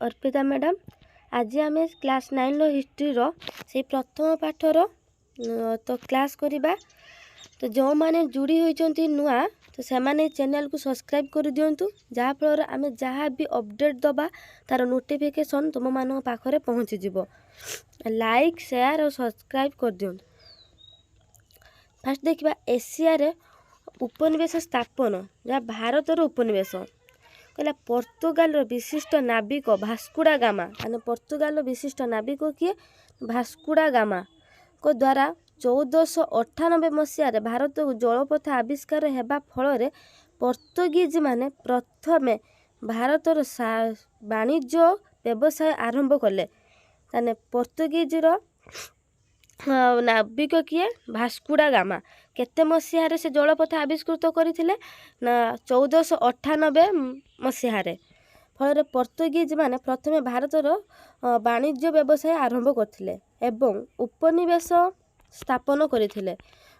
Arpita madam. आज आम class 9 history से प्रथम पाठर तो क्लास करवा। तो जो मैंने जोड़ी होती नुआ तो से चैनल को सब्सक्राइब कर दिंतु, जहाँफल आम जहाँ भी अपडेट दबा तार नोटिफिकेशन तुम मान पाखे पहुँचीज। लाइक शेयर और सब्सक्राइब कर दिंतु। फास्ट देखा एशिया रे उपनिवेश स्थापन जहाँ भारतर उपनिवेश कहला पोर्तुगाल विशिष्ट नाविक भास्कोडा गामा। माने पोर्तुगाल विशिष्ट नाविक किए भास्कोडा गामा को द्वारा 1498 मसीह भारत को जलपथ आविष्कार हेबा फल पोर्तुगीज माने प्रथमे भारतर वाणिज्य व्यवसाय आरंभ कले। ताने पोर्तुगीजर नाविक किए भास्कोडा गामा केते मसीह से जलपथ आविष्कृत करते ना 1498 मसीह। फल पोर्तुगीज माने प्रथमे भारतर वाणिज्य व्यवसाय आरंभ करथिले एवं उपनिवेश स्थापन करथिले।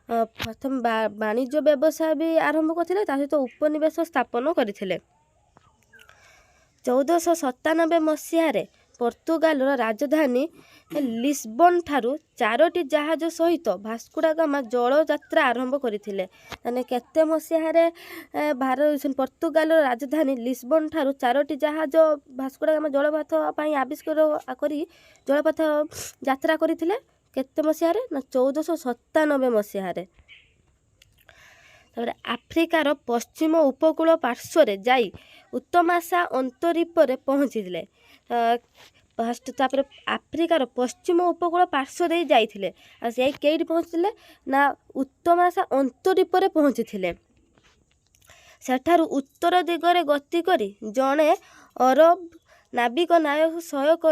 प्रथम वाणिज्य व्यवसाय भी आरंभ करथिले ता सहित उपनिवेश स्थापन करथिले। 1497 मसीह पोर्तुगाल राजधानी लिस्बन ठारू 4टी जहाज सहित भास्कोडा गामा जल यात्रा आरंभ करथिले। माने केते मसीह भारत पोर्तुगाल राजधानी लिस्बन ठारू 4टी जहाज भास्कोडा गामा जलपथ पई आविष्कार करी जलपथ यात्रा करथिले। केते मसीह ना 1497 मसीह। आफ्रिकार पश्चिम उपकूल पार्श्वर जाई उत्तमाशा अंतरीपर पहुँचीले। फास्ट तापर आफ्रिकार पश्चिम उपकूल पार्श्वर जाइथिले आ से केइट पहुँचले ना उत्तमाशा अंतरीपर पहुँचीथिले। सेठारु उत्तर दिगरे गति करी जड़े अरब नाविक नायक सहयोग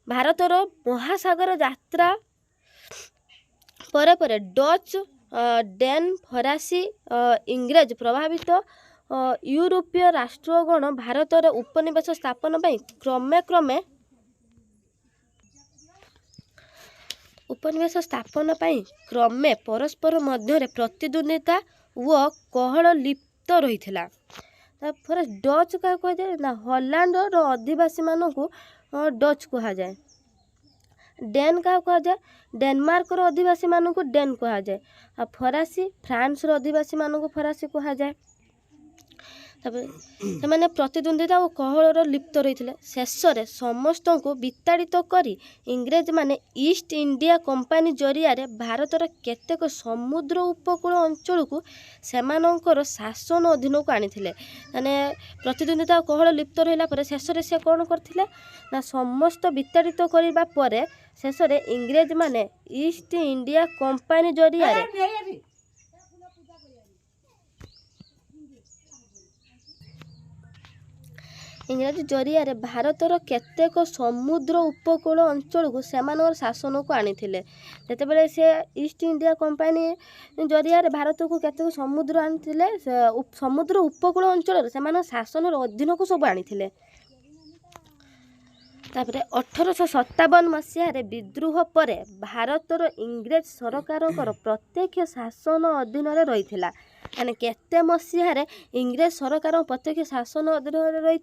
भारतर महासागर यात्रा परे परे डच डेन फरासी इंग्रेज प्रभावित यूरोपीय राष्ट्रगण भारतर उपनिवेश स्थापन पर क्रमे क्रमे उपनिवेश स्थापन पर क्रमे परस्पर मध्य प्रतिद्वंदिता व कहल लिप्त रही। डच क्या कह जाए ना हॉलैंड अधिवासी मानक डच कह जाए। डेन क्या कह जाए डेनमार्क अधिवासी मानक डेन कह जाए। आ फरासी फ्रांस अधिवासी मानक फरासी कह जाए। से प्रतिद्वंदिता और कहलर लिप्त रही। शेष समस्त को विताड़ित करी इंग्रेज माने ईस्ट इंडिया कंपानी जरिया भारतर केतेक समुद्र उपकूल अंचल को सेमानंकर शासन अधीन को आनी। माने प्रतिद्वंदिता और कहल लिप्त रहा शेष से कौन करथिले ना समस्त विताड़ित करबा परे शेष इंग्रेज माने ईस्ट इंडिया कंपानी जरिया इंग्रेज जरिया भारतर केतेक समुद्र उपकूल अंचल को सेमानर शासन को आनी। जितेबाला से ईस्ट इंडिया कंपानी जरिया भारत को केतेक समुद्र आनी समुद्र उपकूल अंचल से शासन अधीन को सब आनी। तापर 1857 मसीह विद्रोह पर भारतर इंग्रेज सरकार प्रत्यक्ष शासन अधीन रही। माने केते मसीह इंग्रेज सरकार प्रत्यक्ष शासन अधीन रही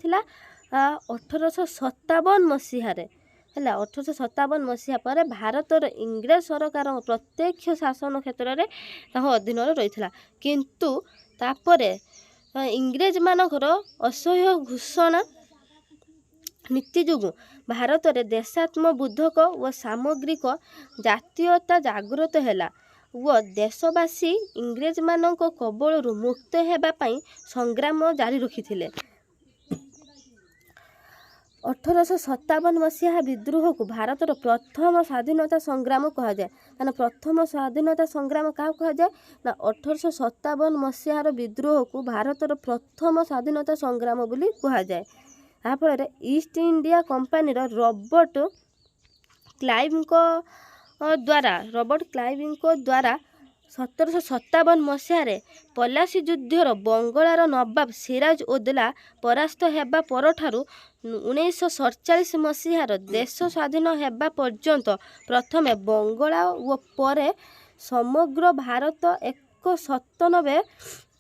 1857 मसीह है। 1857 मसीहा पर भारतर इंग्रेज सरकार प्रत्यक्ष शासन क्षेत्र में अधीन रही। किंतु तापर इंग्रेज मानकर असह्य घोषणा नीति जोगु भारत में देशात्मबोधक व सामग्रिक जातीयता जागृत हैला व देशवासी इंग्रेज मानक कबल मुक्त होगापी संग्राम जारी रखिथिले। 1857 मसीहा विद्रोह को भारतर प्रथम स्वाधीनता संग्राम कह जाए। माने प्रथम स्वाधीनता संग्राम क्या कह जाए ना 1857 मसीहार विद्रोह को भारतर प्रथम स्वाधीनता संग्राम बोली कह जाए। याफल East India company Robert Clive द्वारा 1757 मसीह पलासी युद्धर बंगलार नवाब सिराज उद्दौला परास्त हेबा परठारु 1947 मसीहार देश स्वाधीन हेबा पर्यंत प्रथमे बंगला व परे समग्र भारत 197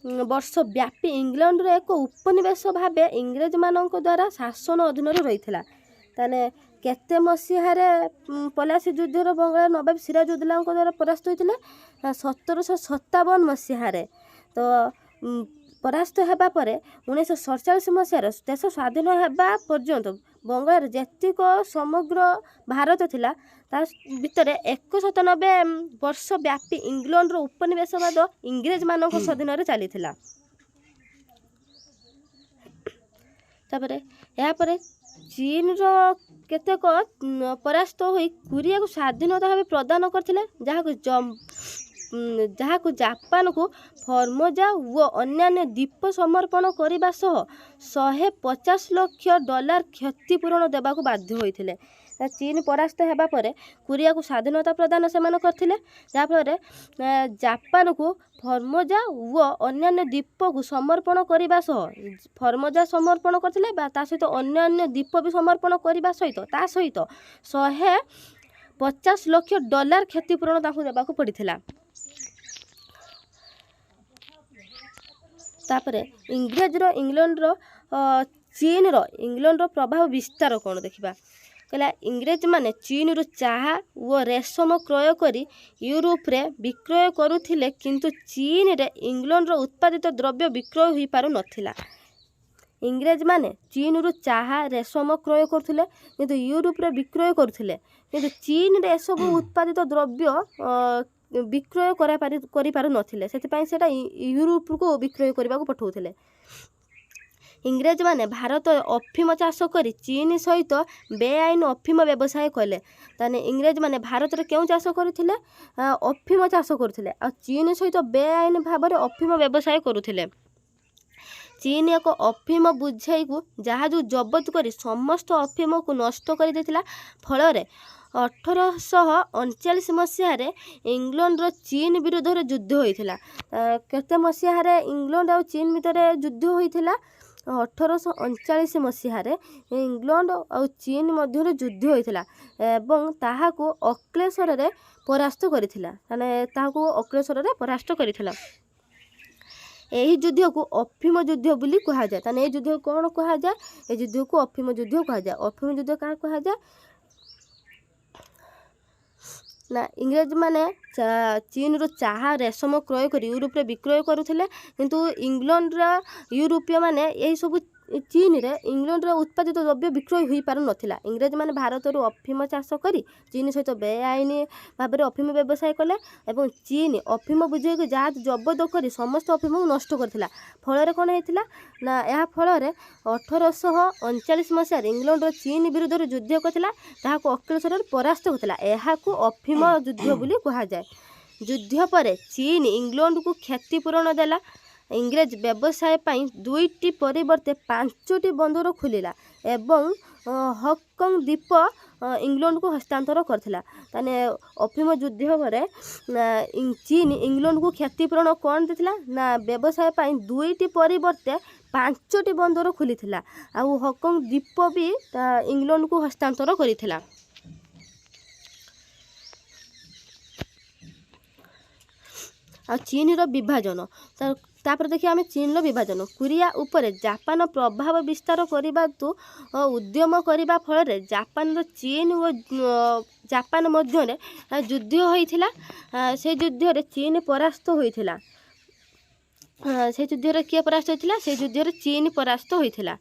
ବର୍ଷ ବ୍ୟାପୀ ଇଂଲଣ୍ଡର ଏକ ଉପନିବେଶ ଭାବେ ଇଂରେଜମାନଙ୍କ ଦ୍ୱାରା ଶାସନ ଅଧୀନରେ ରହିଥିଲା। ତାହେଲେ କେତେ ମସିହାରେ ପଲାସି ଯୁଦ୍ଧର ବଙ୍ଗଳାର ନବାବ ସିରାଜଉଦ୍ଦୌଲାଙ୍କ ଦ୍ୱାରା ପରାସ୍ତ ହୋଇଥିଲେ? 1757 ମସିହାରେ। ତ ପରାସ୍ତ ହେବା ପରେ 1947 ମସିହାରେ ଦେଶ ସ୍ୱାଧୀନ ହେବା ପର୍ଯ୍ୟନ୍ତ ବଙ୍ଗଳାରେ ଯେତିକ ସମଗ୍ର ଭାରତ ଥିଲା ତା ଭିତରେ 190 ବର୍ଷ ବ୍ୟାପୀ ଇଂଲଣ୍ଡର ଉପନିବେଶବାଦ ଇଂରେଜମାନଙ୍କ ସ୍ୱାଧୀନରେ ଚାଲିଥିଲା। ତାପରେ ଏହାପରେ ଚୀନର କେତେକ ପରାସ୍ତ ହୋଇ କୋରିଆକୁ ସ୍ୱାଧୀନତା ଭାବେ ପ୍ରଦାନ କରିଥିଲେ, ଯାହାକୁ ଜାପାନକୁ ଫର୍ମୋଜା ଓ ଅନ୍ୟାନ୍ୟ ଦ୍ୱୀପ ସମର୍ପଣ କରିବା ସହ $150 ଲକ୍ଷ କ୍ଷତିପୂରଣ ଦେବାକୁ ବାଧ୍ୟ ହୋଇଥିଲେ। ଚୀନ ପରାସ୍ତ ହେବା ପରେ କୋରିଆକୁ ସ୍ୱାଧୀନତା ପ୍ରଦାନ ସେମାନେ କରିଥିଲେ, ଯାହାଫଳରେ ଜାପାନକୁ ଫର୍ମୋଜା ଓ ଅନ୍ୟାନ୍ୟ ଦ୍ୱୀପକୁ ସମର୍ପଣ କରିବା ସହ ଫର୍ମୋଜା ସମର୍ପଣ କରିଥିଲେ ବା ତା ସହିତ ଅନ୍ୟାନ୍ୟ ଦ୍ୱୀପ ବି ସମର୍ପଣ କରିବା ସହିତ ତା ସହିତ $150 ଲକ୍ଷ କ୍ଷତିପୂରଣ ତାଙ୍କୁ ଦେବାକୁ ପଡ଼ିଥିଲା। ତାପରେ ଇଂଲଣ୍ଡର ପ୍ରଭାବ ବିସ୍ତାର କ'ଣ ଦେଖିବା। କହିଲା ଇଂରେଜମାନେ ଚୀନରୁ ଚାହା ଓ ରେଶମ କ୍ରୟ କରି ୟୁରୋପରେ ବିକ୍ରୟ କରୁଥିଲେ, କିନ୍ତୁ ଚୀନରେ ଇଂଲଣ୍ଡର ଉତ୍ପାଦିତ ଦ୍ରବ୍ୟ ବିକ୍ରୟ ହୋଇପାରୁନଥିଲା। ଇଂରେଜମାନେ ଚୀନରୁ ଚାହା ରେଶମ କ୍ରୟ କରୁଥିଲେ କିନ୍ତୁ ୟୁରୋପରେ ବିକ୍ରୟ କରୁଥିଲେ, କିନ୍ତୁ ଚୀନରେ ଏସବୁ ଉତ୍ପାଦିତ ଦ୍ରବ୍ୟ ବିକ୍ରୟ କରିପାରୁନଥିଲେ, ସେଥିପାଇଁ ସେଇଟା ୟୁରୋପକୁ ବିକ୍ରୟ କରିବାକୁ ପଠାଉଥିଲେ। ଇଂରେଜମାନେ ଭାରତରେ ଅଫିମ ଚାଷ କରି ଚୀନ ସହିତ ବେଆଇନ ଅଫିମ ବ୍ୟବସାୟ କଲେ। ତାହେଲେ ଇଂରେଜମାନେ ଭାରତରେ କେଉଁ ଚାଷ କରୁଥିଲେ? ଅଫିମ ଚାଷ କରୁଥିଲେ, ଆଉ ଚୀନ ସହିତ ବେଆଇନ ଭାବରେ ଅଫିମ ବ୍ୟବସାୟ କରୁଥିଲେ। ଚୀନ ଏକ ଅଫିମ ବୁଝେଇକୁ ଜାହାଜ ଜବତ କରି ସମସ୍ତ ଅଫିମକୁ ନଷ୍ଟ କରିଦେଇଥିଲା। ଫଳରେ 1839 ମସିହାରେ ଇଂଲଣ୍ଡର ଚୀନ ବିରୁଦ୍ଧରେ ଯୁଦ୍ଧ ହୋଇଥିଲା। କେତେ ମସିହାରେ ଇଂଲଣ୍ଡ ଆଉ ଚୀନ ଭିତରେ ଯୁଦ୍ଧ ହୋଇଥିଲା? 1839 ମସିହାରେ ଇଂଲଣ୍ଡ ଆଉ ଚୀନ ମଧ୍ୟରେ ଯୁଦ୍ଧ ହୋଇଥିଲା ଏବଂ ତାହାକୁ ଅକ୍ଲେଶ୍ୱରରେ ପରାସ୍ତ କରିଥିଲା। ଏହି ଯୁଦ୍ଧକୁ ଅଫିମ ଯୁଦ୍ଧ ବୋଲି କୁହାଯାଏ। ତାହେଲେ ଏହି ଯୁଦ୍ଧକୁ କ'ଣ କୁହାଯାଏ? ଏହି ଯୁଦ୍ଧକୁ ଅଫିମ ଯୁଦ୍ଧ କୁହାଯାଏ। ଅଫିମ ଯୁଦ୍ଧ କାହା କୁହାଯାଏ? ନା ଇଂରେଜମାନେ ଚୀନରୁ ଚାହା ରେଶମ କ୍ରୟ କରି ୟୁରୋପରେ ବିକ୍ରୟ କରୁଥିଲେ, କିନ୍ତୁ ୟୁରୋପୀୟମାନେ ଏହିସବୁ ଚୀନରେ ଇଂଲଣ୍ଡର ଉତ୍ପାଦିତ ଦ୍ରବ୍ୟ ବିକ୍ରୟ ହୋଇପାରୁନଥିଲା। ଇଂରେଜମାନେ ଭାରତରୁ ଅଫିମ ଚାଷ କରି ଚୀନ ସହିତ ବେଆଇନ ଭାବରେ ଅଫିମ ବ୍ୟବସାୟ କଲେ ଏବଂ ଚୀନ ଅଫିମ ବୁଝେଇକି ଜାହାଜ ଜବତ କରି ସମସ୍ତ ଅଫିମକୁ ନଷ୍ଟ କରିଥିଲା। ଫଳରେ କ'ଣ ହେଇଥିଲା? ନା ଏହା ଫଳରେ 1839 ମସିହାରେ ଇଂଲଣ୍ଡର ଚୀନ ବିରୁଦ୍ଧରେ ଯୁଦ୍ଧ କରିଥିଲା, ତାହାକୁ ଅକ୍ଲେଶ୍ୱରରେ ପରାସ୍ତ ହୋଇଥିଲା। ଏହାକୁ ଅଫିମ ଯୁଦ୍ଧ ବୋଲି କୁହାଯାଏ। ଯୁଦ୍ଧ ପରେ ଚୀନ ଇଂଲଣ୍ଡକୁ କ୍ଷତିପୂରଣ ଦେଲା। ଇଂରେଜ ବ୍ୟବସାୟ ପାଇଁ 2ଟି ପରିବର୍ତ୍ତେ 5ଟି ବନ୍ଦର ଖୋଲିଲା ଏବଂ ହଂକଂ ଦ୍ୱୀପ ଇଂଲଣ୍ଡକୁ ହସ୍ତାନ୍ତର କରିଥିଲା। ତାହେଲେ ଅଫିମ ଯୁଦ୍ଧ ପରେ ଚୀନ ଇଂଲଣ୍ଡକୁ କ୍ଷତିପୂରଣ କ'ଣ ଦେଇଥିଲା? ନା ବ୍ୟବସାୟ ପାଇଁ 2ଟି ପରିବର୍ତ୍ତେ 5ଟି ବନ୍ଦର ଖୋଲିଥିଲା, ଆଉ ହଂକଂ ଦ୍ୱୀପ ବି ଇଂଲଣ୍ଡକୁ ହସ୍ତାନ୍ତର କରିଥିଲା। ଆଉ ଚୀନର ବିଭାଜନ, ତାପରେ ଦେଖିବା ଆମେ ଚୀନର ବିଭାଜନ। କୋରିଆ ଉପରେ ଜାପାନ ପ୍ରଭାବ ବିସ୍ତାର କରିବାକୁ ଉଦ୍ୟମ କରିବା ଫଳରେ ଜାପାନର ଚୀନ ଓ ଜାପାନ ମଧ୍ୟରେ ଯୁଦ୍ଧ ହୋଇଥିଲା। ସେ ଯୁଦ୍ଧରେ ଚୀନ ପରାସ୍ତ ହୋଇଥିଲା। ସେ ଯୁଦ୍ଧରେ କିଏ ପରାସ୍ତ ହୋଇଥିଲା? ସେ ଯୁଦ୍ଧରେ ଚୀନ ପରାସ୍ତ ହୋଇଥିଲା।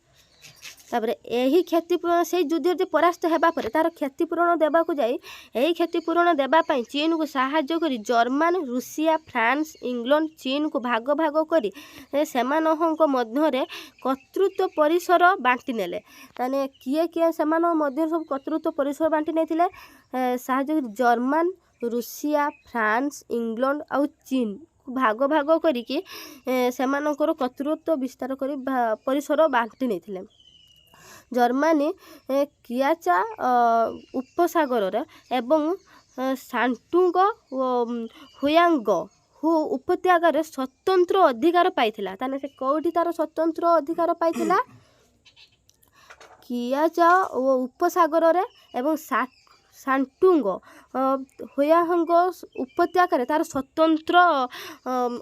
ତାପରେ ଏହି କ୍ଷତିପୂରଣ ସେଇ ଯୁଦ୍ଧରେ ପରାସ୍ତ ହେବା ପରେ ତାର କ୍ଷତିପୂରଣ ଦେବାକୁ ଯାଇ ଏହି କ୍ଷତିପୂରଣ ଦେବା ପାଇଁ ଚୀନକୁ ସାହାଯ୍ୟ କରି ଜର୍ମାନ, ରୁଷିଆ, ଫ୍ରାନ୍ସ, ଇଂଲଣ୍ଡ ଚୀନକୁ ଭାଗ ଭାଗ କରି ସେମାନଙ୍କ ମଧ୍ୟରେ କର୍ତ୍ତୃତ୍ୱ ପରିସର ବାଣ୍ଟି ନେଲେ। ତାହେଲେ କିଏ ସେମାନଙ୍କ ମଧ୍ୟରେ ସବୁ କର୍ତ୍ତୃତ୍ୱ ପରିସର ବାଣ୍ଟି ନେଇଥିଲେ? ସାହାଯ୍ୟ କରି ଜର୍ମାନ, ରୁଷିଆ, ଫ୍ରାନ୍ସ, ଇଂଲଣ୍ଡ ଆଉ ଚୀନ ଭାଗ ଭାଗ କରିକି ସେମାନଙ୍କର କର୍ତ୍ତୃତ୍ୱ ବିସ୍ତାର କରି ପରିସର ବାଣ୍ଟି ନେଇଥିଲେ। ଜର୍ମାନୀ କିଆଚା ଉପସାଗରରେ ଏବଂ ସାଣ୍ଟୁଙ୍ଗ ଓ ହୁଆଙ୍ଗ ଉପତ୍ୟକାରେ ସ୍ୱତନ୍ତ୍ର ଅଧିକାର ପାଇଥିଲା। ତାହେଲେ ସେ କେଉଁଠି ତାର ସ୍ୱତନ୍ତ୍ର ଅଧିକାର ପାଇଥିଲା? କିଆଚା ଓ ଉପସାଗରରେ ଏବଂ ସାଣ୍ଟୁଙ୍ଗ ହୋୟାଙ୍ଗଙ୍କ ଉପତ୍ୟକାରେ ତାର ସ୍ୱତନ୍ତ୍ର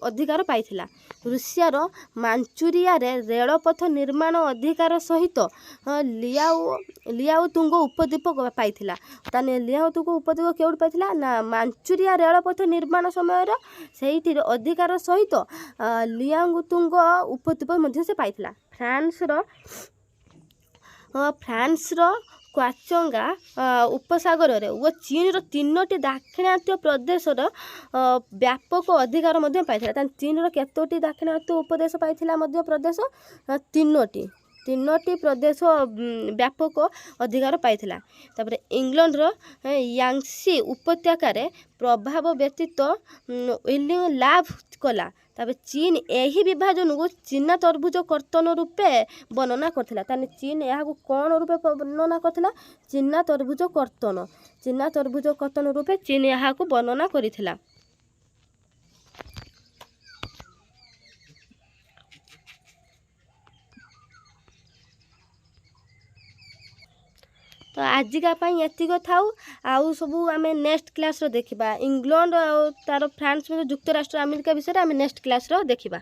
ଅଧିକାର ପାଇଥିଲା। ରୁଷିଆର ମାଞ୍ଚୁରିଆରେ ରେଳପଥ ନିର୍ମାଣ ଅଧିକାର ସହିତ ଲିଆଓତୁଙ୍ଗ ଉପଦ୍ୱୀପ ପାଇଥିଲା। ତାହେଲେ ଲିଆଓତୁଙ୍ଗ ଉପଦ୍ୱୀପ କେଉଁଠି ପାଇଥିଲା ନା ମାଞ୍ଚୁରିଆ ରେଳପଥ ନିର୍ମାଣ ସମୟର ସେଇଥିର ଅଧିକାର ସହିତ ଲିଆଓତୁଙ୍ଗ ଉପଦ୍ୱୀପ ମଧ୍ୟ ସେ ପାଇଥିଲା। ଫ୍ରାନ୍ସର କ୍ୱାଚଙ୍ଗା ଉପସାଗରରେ ଓ ଚୀନର 3ଟି ଦାକ୍ଷିଣାତ୍ୟ ପ୍ରଦେଶର ବ୍ୟାପକ ଅଧିକାର ମଧ୍ୟ ପାଇଥିଲା। ତାହେଲେ ଚୀନର କେତୋଟି ଦାକ୍ଷିଣାତ୍ୟ ଉପଦେଶ ପାଇଥିଲା ମଧ୍ୟ ପ୍ରଦେଶ? 3ଟି ପ୍ରଦେଶ ବ୍ୟାପକ ଅଧିକାର ପାଇଥିଲା। ତାପରେ ଇଂଲଣ୍ଡର ୟାଂସି ଉପତ୍ୟକାରେ ପ୍ରଭାବ ବ୍ୟତୀତ ୱିଲିଂ ଲାଭ କଲା। ତାପରେ ଚୀନ ଏହି ବିଭାଜନକୁ ଚୀନା ତରଭୁଜ କର୍ତ୍ତନ ରୂପେ ବର୍ଣ୍ଣନା କରିଥିଲା। ତାହେଲେ ଚୀନ ଏହାକୁ କ'ଣ ରୂପେ ବର୍ଣ୍ଣନା କରିଥିଲା? ଚୀନା ତରଭୁଜ କର୍ତ୍ତନ ରୂପେ ଚୀନ ଏହାକୁ ବର୍ଣ୍ଣନା କରିଥିଲା। ତ ଆଜିକା ପାଇଁ ଏତିକ ଥାଉ। ଆଉ ସବୁ ଆମେ ନେକ୍ସଟ କ୍ଲାସ୍ର ଦେଖିବା। ଇଂଲଣ୍ଡ ଆଉ ତାର ଫ୍ରାନ୍ସ ଯୁକ୍ତରାଷ୍ଟ୍ର ଆମେରିକା ବିଷୟରେ ଆମେ ନେକ୍ସଟ କ୍ଲାସ୍ର ଦେଖିବା।